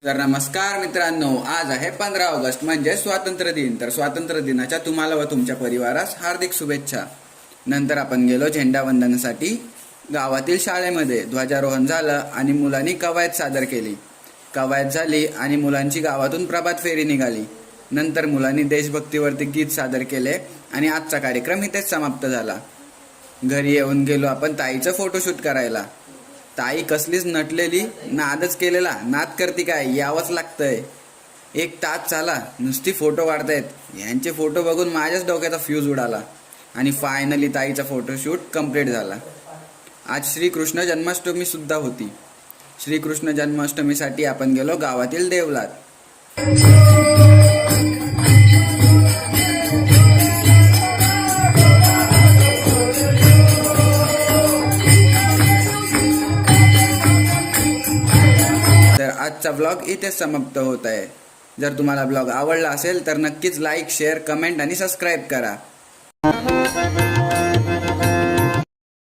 तर नमस्कार मित्रांनो, आज आहे 15 ऑगस्ट म्हणजे स्वातंत्र्य दिन. तर स्वातंत्र्य दिनाच्या तुम्हाला व तुमच्या परिवारास हार्दिक शुभेच्छा. नंतर आपण गेलो झेंडावंदनासाठी. गावातील शाळेमध्ये ध्वजारोहण झालं आणि मुलांनी कवायत सादर केली. कवायत झाली आणि मुलांची गावातून प्रभात फेरी निघाली. नंतर मुलांनी देशभक्तीवरती गीत सादर केले आणि आजचा कार्यक्रम इथेच समाप्त झाला. घरी येऊन गेलो आपण ताईचं फोटोशूट करायला. ताई कसलीच नटलेली, नादच केलेला. नाद करती काय, यावंच लागतंय. 1 तास झाला नुसती फोटो काढतायत. यांचे फोटो बघून माझ्याच डोक्याचा फ्यूज उडाला आणि फायनली ताईचा फोटोशूट कंप्लीट झाला. आज श्रीकृष्ण जन्माष्टमी सुद्धा होती. श्रीकृष्ण जन्माष्टमीसाठी आपण गेलो गावातील देवलात. तर आजचा ब्लॉग इथेच समाप्त होत आहे. जर तुम्हाला ब्लॉग आवडला असेल तर नक्कीच लाईक, शेअर, कमेंट आणि सबस्क्राईब करा.